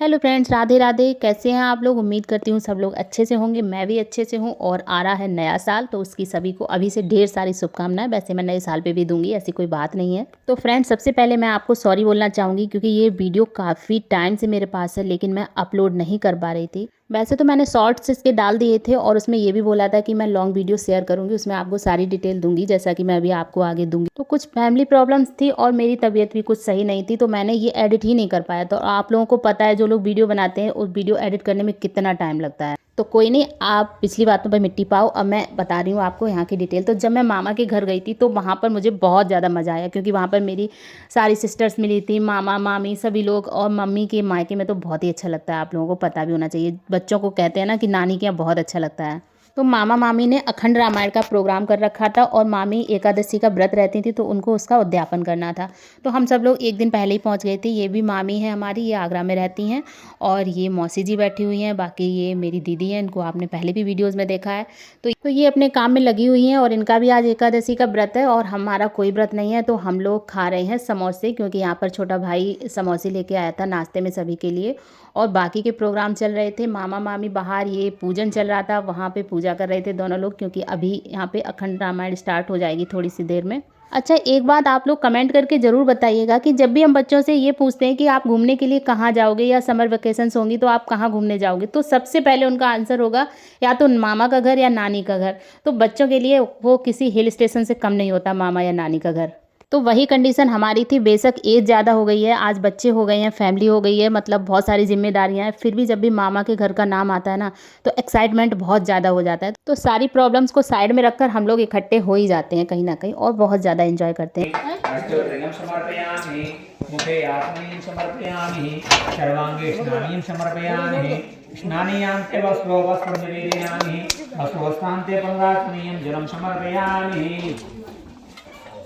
Hello friends, Radhe Radhe. कैसे हैं आप लोग? उम्मीद करती हूँ सब लोग अच्छे से होंगे। मैं भी अच्छे से हूँ और आ रहा है नया साल, तो उसकी सभी को अभी से ढेर सारी शुभकामनाएं। वैसे मैं नए साल पे भी दूंगी, ऐसी कोई बात नहीं है। तो फ्रेंड्स, सबसे पहले मैं आपको सॉरी बोलना चाहूँगी क्योंकि ये वीडियो काफ़ी टाइम से मेरे पास है, लेकिन मैं अपलोड नहीं कर पा रही थी। वैसे तो मैंने शॉर्ट्स इसके डाल दिए थे और उसमें ये भी बोला था कि मैं लॉन्ग वीडियो शेयर करूँगी, उसमें आपको सारी डिटेल दूंगी, जैसा कि मैं अभी आपको आगे दूंगी। तो कुछ फैमिली प्रॉब्लम्स थी और मेरी तबीयत भी कुछ सही नहीं थी, तो मैंने ये एडिट ही नहीं कर पाया। तो आप लोगों को पता है, जो लोग वीडियो बनाते हैं, उस वीडियो एडिट करने में कितना टाइम लगता है। तो कोई नहीं, आप पिछली बातों पर मिट्टी पाओ। अब मैं बता रही हूँ आपको यहाँ की डिटेल। तो जब मैं मामा के घर गई थी तो वहाँ पर मुझे बहुत ज़्यादा मज़ा आया, क्योंकि वहाँ पर मेरी सारी सिस्टर्स मिली थी, मामा मामी सभी लोग। और मम्मी के मायके में तो बहुत ही अच्छा लगता है, आप लोगों को पता भी होना चाहिए। बच्चों को कहते हैं ना कि नानी के यहाँ बहुत अच्छा लगता है। तो मामा मामी ने अखंड रामायण का प्रोग्राम कर रखा था और मामी एकादशी का व्रत रहती थी, तो उनको उसका उद्यापन करना था। तो हम सब लोग एक दिन पहले ही पहुंच गए थे। ये भी मामी है हमारी, ये आगरा में रहती हैं। और ये मौसी जी बैठी हुई हैं, बाकी ये मेरी दीदी हैं, इनको आपने पहले भी वीडियोज़ में देखा है। तो ये अपने काम में लगी हुई हैं और इनका भी आज एकादशी का व्रत है और हमारा कोई व्रत नहीं है। तो हम लोग खा रहे हैं समोसे, क्योंकि यहाँ पर छोटा भाई समोसे लेके आया था नाश्ते में सभी के लिए। और बाकी के प्रोग्राम चल रहे थे। मामा मामी बाहर, ये पूजन चल रहा था, वहाँ पे पूजा कर रहे थे दोनों लोग, क्योंकि अभी यहाँ पे अखंड रामायण स्टार्ट हो जाएगी थोड़ी सी देर में। अच्छा, एक बात आप लोग कमेंट करके ज़रूर बताइएगा कि जब भी हम बच्चों से ये पूछते हैं कि आप घूमने के लिए कहाँ जाओगे या समर वेकेशंस होंगी तो आप कहाँ घूमने जाओगे, तो सबसे पहले उनका आंसर होगा या तो मामा का घर या नानी का घर। तो बच्चों के लिए वो किसी हिल स्टेशन से कम नहीं होता, मामा या नानी का घर। तो वही कंडीशन हमारी थी। बेशक एज ज़्यादा हो गई है, आज बच्चे हो गए हैं, फैमिली हो गई है, मतलब बहुत सारी जिम्मेदारियां हैं, फिर भी जब भी मामा के घर का नाम आता है ना, तो एक्साइटमेंट बहुत ज़्यादा हो जाता है। तो सारी प्रॉब्लम्स को साइड में रखकर हम लोग इकट्ठे हो ही जाते हैं कहीं ना कहीं और बहुत ज़्यादा एंजॉय करते हैं।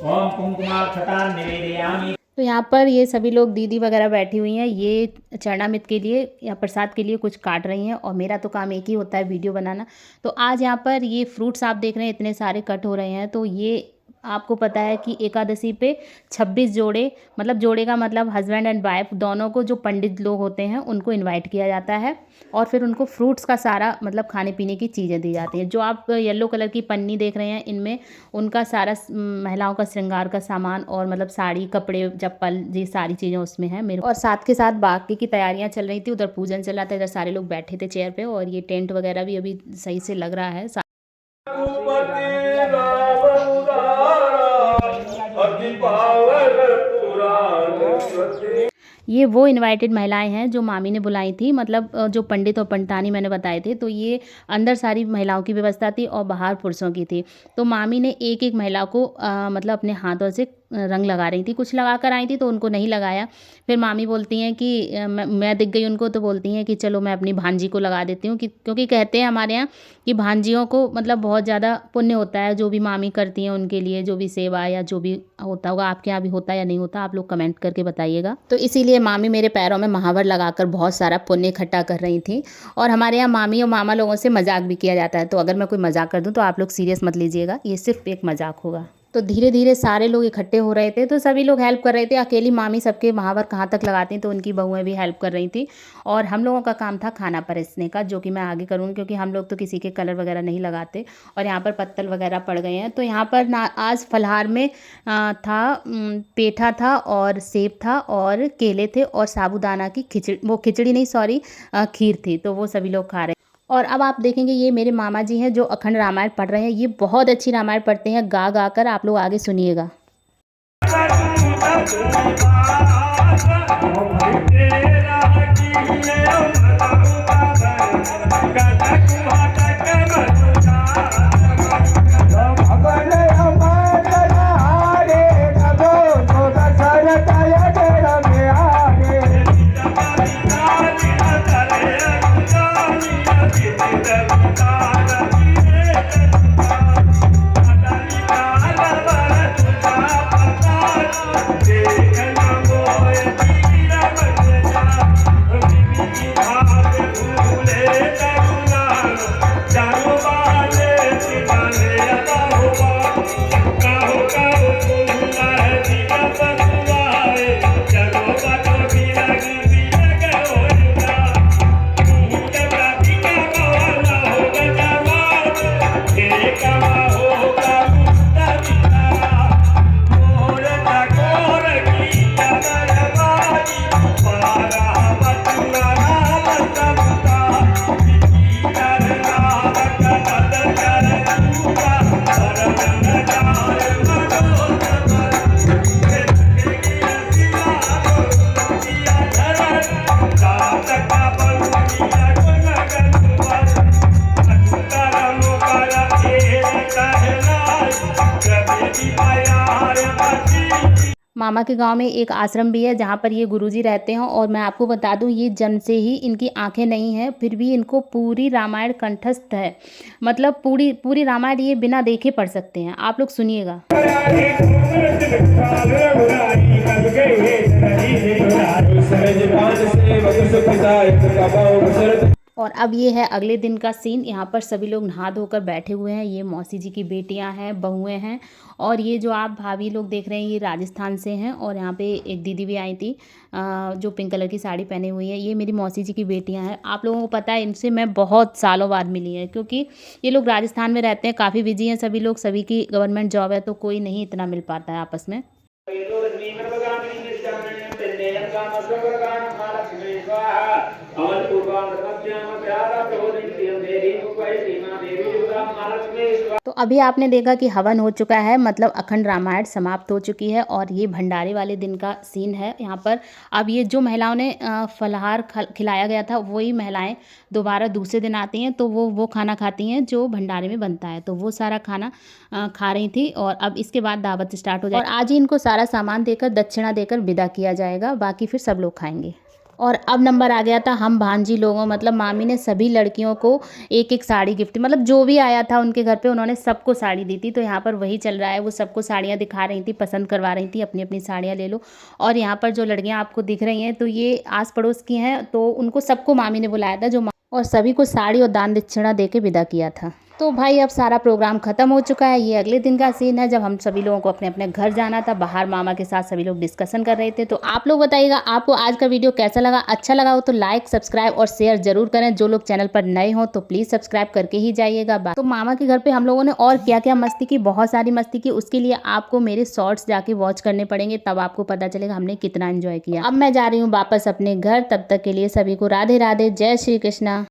ओम कुंकुमाक्षतां निवेदयामि। तो यहाँ पर ये सभी लोग दीदी वगैरह बैठी हुई हैं, ये चरणामृत के लिए या प्रसाद के लिए कुछ काट रही हैं और मेरा तो काम एक ही होता है, वीडियो बनाना। तो आज यहाँ पर ये फ्रूट्स आप देख रहे हैं, इतने सारे कट हो रहे हैं। तो ये आपको पता है कि एकादशी पे 26 जोड़े, मतलब जोड़े का मतलब हस्बैंड एंड वाइफ दोनों को, जो पंडित लोग होते हैं उनको इनवाइट किया जाता है और फिर उनको फ्रूट्स का सारा मतलब खाने पीने की चीज़ें दी जाती हैं। जो आप येलो कलर की पन्नी देख रहे हैं, इनमें उनका सारा महिलाओं का श्रृंगार का सामान और मतलब साड़ी, कपड़े, चप्पल, ये सारी चीज़ें उसमें हैं मेरे। और साथ के साथ बाकी की तैयारियां चल रही थी। उधर पूजन चल रहा था, इधर सारे लोग बैठे थे चेयर पे और ये टेंट वगैरह भी अभी सही से लग रहा है। ये वो इनवाइटेड महिलाएं हैं जो मामी ने बुलाई थी, मतलब जो पंडित और पंडितानी मैंने बताए थे। तो ये अंदर सारी महिलाओं की व्यवस्था थी और बाहर पुरुषों की थी। तो मामी ने एक एक महिला को मतलब अपने हाथों से रंग लगा रही थी। कुछ लगा कर आई थी तो उनको नहीं लगाया। फिर मामी बोलती हैं कि मैं दिख गई उनको, तो बोलती हैं कि चलो मैं अपनी भांजी को लगा देती हूँ, क्योंकि कहते हैं हमारे यहाँ कि भांजियों को मतलब बहुत ज़्यादा पुण्य होता है, जो भी मामी करती हैं उनके लिए, जो भी सेवा या जो भी होता होगा। आपके यहाँ भी होता है या नहीं होता, आप लोग कमेंट करके बताइएगा। तो इसीलिए मामी मेरे पैरों में महावर लगाकर बहुत सारा पुण्य इकट्ठा कर रही थी। और हमारे यहाँ मामी और मामा लोगों से मजाक भी किया जाता है, तो अगर मैं कोई मजाक कर दूँ तो आप लोग सीरियस मत लीजिएगा, ये सिर्फ एक मजाक होगा। तो धीरे धीरे सारे लोग इकट्ठे हो रहे थे, तो सभी लोग हेल्प कर रहे थे। अकेली मामी सबके महावर कहाँ तक लगाती, तो उनकी बहुएं भी हेल्प कर रही थी। और हम लोगों का काम था खाना परोसने का, जो कि मैं आगे करूँगी, क्योंकि हम लोग तो किसी के कलर वगैरह नहीं लगाते। और यहाँ पर पत्तल वगैरह पड़ गए हैं। तो यहाँ पर ना आज फलाहार में था पेठा था और सेब था और केले थे और साबूदाना की खिचड़ी, वो खिचड़ी नहीं सॉरी, खीर थी। तो वो सभी लोग खा रहे हैं। और अब आप देखेंगे ये मेरे मामा जी हैं जो अखंड रामायण पढ़ रहे हैं। ये बहुत अच्छी रामायण पढ़ते हैं, गा गा कर। आप लोग आगे सुनिएगा। मामा के गांव में एक आश्रम भी है जहां पर ये गुरुजी रहते हैं और मैं आपको बता दूं ये जन्म से ही इनकी आंखें नहीं हैं, फिर भी इनको पूरी रामायण कंठस्थ है। मतलब पूरी पूरी रामायण ये बिना देखे पढ़ सकते हैं। आप लोग सुनिएगा। और अब ये है अगले दिन का सीन। यहाँ पर सभी लोग नहा धोकर बैठे हुए हैं। ये मौसी जी की बेटियाँ हैं, बहुएं हैं। और ये जो आप भाभी लोग देख रहे हैं ये राजस्थान से हैं। और यहाँ पे एक दीदी भी आई थी जो पिंक कलर की साड़ी पहने हुई है। ये मेरी मौसी जी की बेटियाँ हैं। आप लोगों को पता है इनसे मैं बहुत सालों बाद मिली है, क्योंकि ये लोग राजस्थान में रहते हैं, काफ़ी बिजी हैं सभी लोग, सभी की गवर्नमेंट जॉब है, तो कोई नहीं इतना मिल पाता है आपस में। तो अभी आपने देखा कि हवन हो चुका है, मतलब अखंड रामायण समाप्त हो चुकी है। और ये भंडारे वाले दिन का सीन है यहाँ पर। अब ये जो महिलाओं ने फलाहार खिलाया गया था वही महिलाएं दोबारा दूसरे दिन आती हैं, तो वो खाना खाती हैं जो भंडारे में बनता है। तो वो सारा खाना खा रही थी और अब इसके बाद दावत स्टार्ट हो जाएगी। और आज ही इनको सारा सामान देकर, दक्षिणा देकर विदा किया जाएगा, बाकी फिर सब लोग खाएंगे। और अब नंबर आ गया था हम भांजी लोगों, मतलब मामी ने सभी लड़कियों को एक एक साड़ी गिफ्ट, मतलब जो भी आया था उनके घर पे उन्होंने सबको साड़ी दी थी। तो यहाँ पर वही चल रहा है, वो सबको साड़ियाँ दिखा रही थी, पसंद करवा रही थी, अपनी अपनी साड़ियाँ ले लो। और यहाँ पर जो लड़कियाँ आपको दिख रही हैं तो ये आस पड़ोस की हैं, तो उनको सबको मामी ने बुलाया था और सभी को साड़ी और दान दक्षिणा दे के विदा किया था। तो भाई अब सारा प्रोग्राम ख़त्म हो चुका है। ये अगले दिन का सीन है जब हम सभी लोगों को अपने अपने घर जाना था। बाहर मामा के साथ सभी लोग डिस्कशन कर रहे थे। तो आप लोग बताइएगा आपको आज का वीडियो कैसा लगा। अच्छा लगा हो तो लाइक, सब्सक्राइब और शेयर जरूर करें। जो लोग चैनल पर नए हो तो प्लीज़ सब्सक्राइब करके ही जाइएगा। तो मामा के घर पर हम लोगों ने और क्या क्या मस्ती की, बहुत सारी मस्ती की। उसके लिए आपको मेरे शॉर्ट्स जाके वॉच करने पड़ेंगे, तब आपको पता चलेगा हमने कितना एंजॉय किया। अब मैं जा रही हूँ वापस अपने घर। तब तक के लिए सभी को राधे राधे, जय श्री कृष्णा।